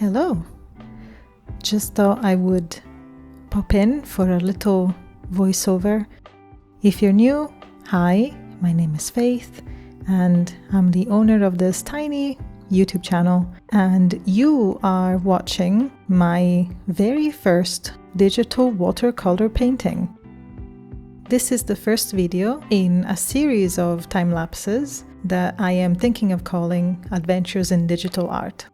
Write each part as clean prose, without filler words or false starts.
Hello. Just thought I would pop in for a little voiceover. If you're new, hi, my name is Faith, and I'm the owner of this tiny YouTube channel, and you are watching my very first digital watercolor painting. This is the first video in a series of time lapses that I am thinking of calling Adventures in Digital Art.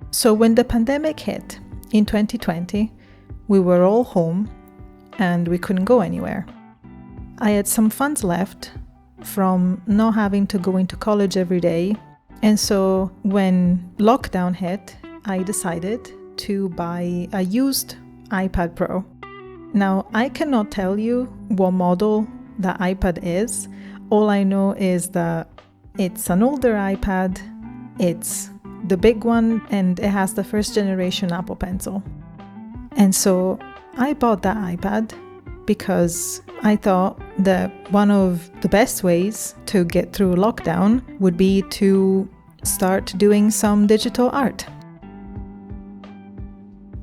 So when the pandemic hit in 2020, we were all home and we couldn't go anywhere. I had some funds left from not having to go into college every day. And so when lockdown hit, I decided to buy a used iPad Pro. Now, I cannot tell you what model the iPad is. All I know is that it's an older iPad, it's the big one, and it has the first generation Apple Pencil. And so I bought that iPad because I thought that one of the best ways to get through lockdown would be to start doing some digital art.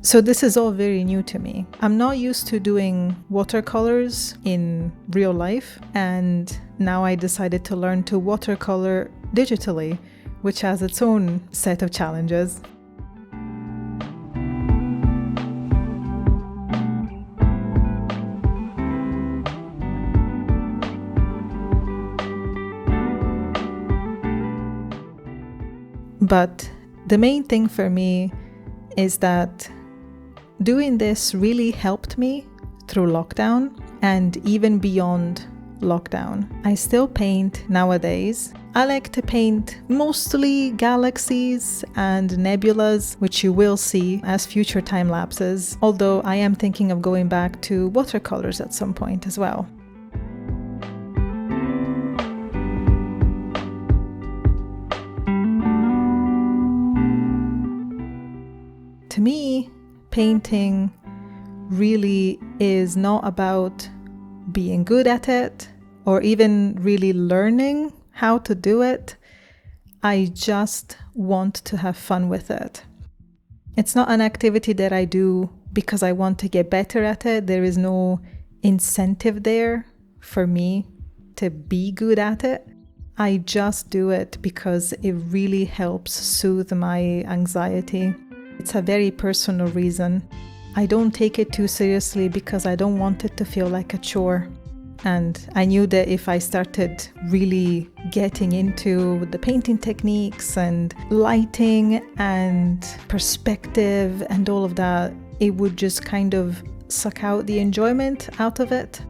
So this is all very new to me. I'm not used to doing watercolors in real life, and now I decided to learn to watercolor digitally, which has its own set of challenges. But the main thing for me is that doing this really helped me through lockdown and even beyond lockdown. I still paint nowadays. I like to paint mostly galaxies and nebulas, which you will see as future time lapses, although I am thinking of going back to watercolors at some point as well. To me, painting really is not about being good at it or even really learning how to do it. I just want to have fun with it. It's not an activity that I do because I want to get better at it. There is no incentive there for me to be good at it. I just do it because it really helps soothe my anxiety. It's a very personal reason. I don't take it too seriously because I don't want it to feel like a chore. And I knew that if I started really getting into the painting techniques and lighting and perspective and all of that, it would just kind of suck out the enjoyment out of it.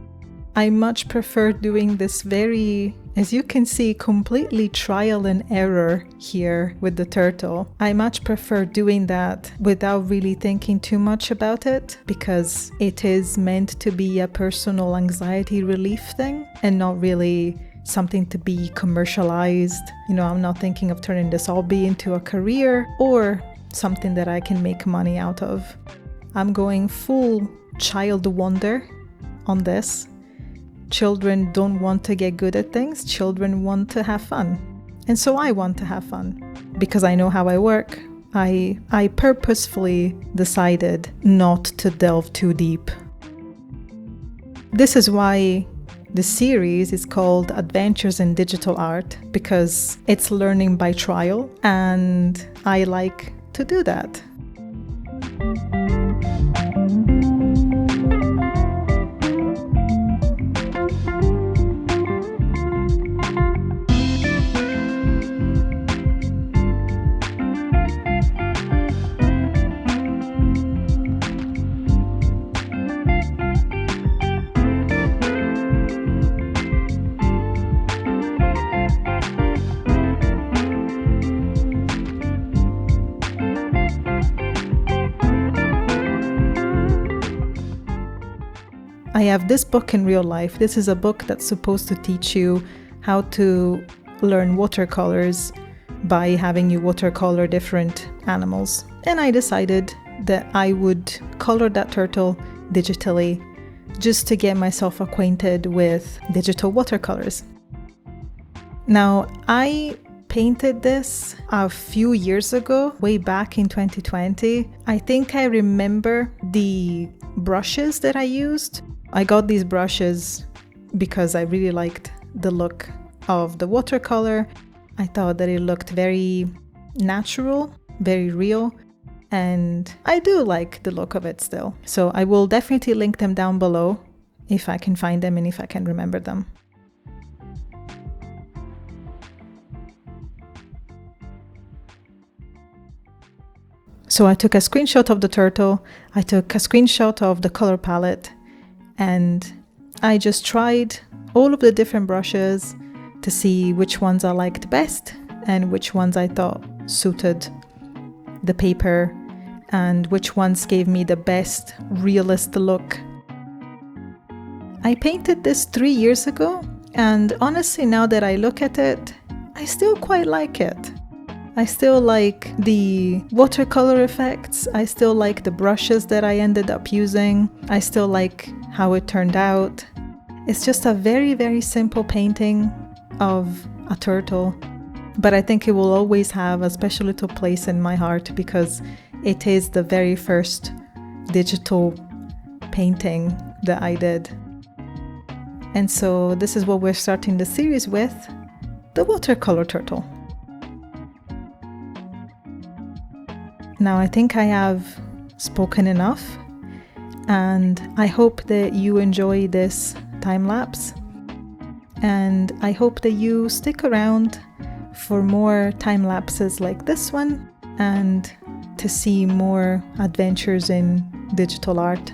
I much prefer doing this very, as you can see, completely trial and error here with the turtle. I much prefer doing that without really thinking too much about it because it is meant to be a personal anxiety relief thing and not really something to be commercialized. I'm not thinking of turning this hobby into a career or something that I can make money out of. I'm going full child wonder on this. Children don't want to get good at things. Children want to have fun. And so I want to have fun. Because I know how I work, I purposefully decided not to delve too deep. This is why the series is called Adventures in Digital Art, because it's learning by trial, and I like to do that. I have this book in real life. This is a book that's supposed to teach you how to learn watercolors by having you watercolor different animals. And I decided that I would color that turtle digitally just to get myself acquainted with digital watercolors. Now, I painted this a few years ago, way back in 2020. I think I remember the brushes that I used. I got these brushes because I really liked the look of the watercolor. I thought that it looked very natural, very real, and I do like the look of it still. So I will definitely link them down below if I can find them and if I can remember them. So I took a screenshot of the turtle, I took a screenshot of the color palette, and I just tried all of the different brushes to see which ones I liked best and which ones I thought suited the paper and which ones gave me the best realist look. I painted this 3 years ago, and honestly, now that I look at it, I still quite like it. I still like the watercolor effects. I still like the brushes that I ended up using. I still like how it turned out. It's just a very, very simple painting of a turtle, but I think it will always have a special little place in my heart because it is the very first digital painting that I did. And so this is what we're starting the series with, the watercolor turtle. Now I think I have spoken enough, and I hope that you enjoy this time lapse, and I hope that you stick around for more time lapses like this one and to see more adventures in digital art.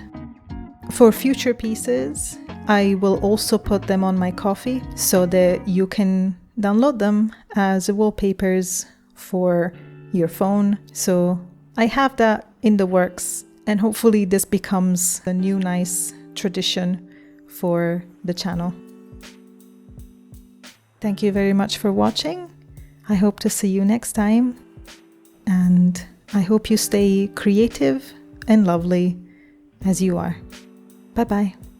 For future pieces, I will also put them on my Ko-fi so that you can download them as wallpapers for your phone. So I have that in the works, and hopefully this becomes a new nice tradition for the channel. Thank you very much for watching. I hope to see you next time, and I hope you stay creative and lovely as you are. Bye bye.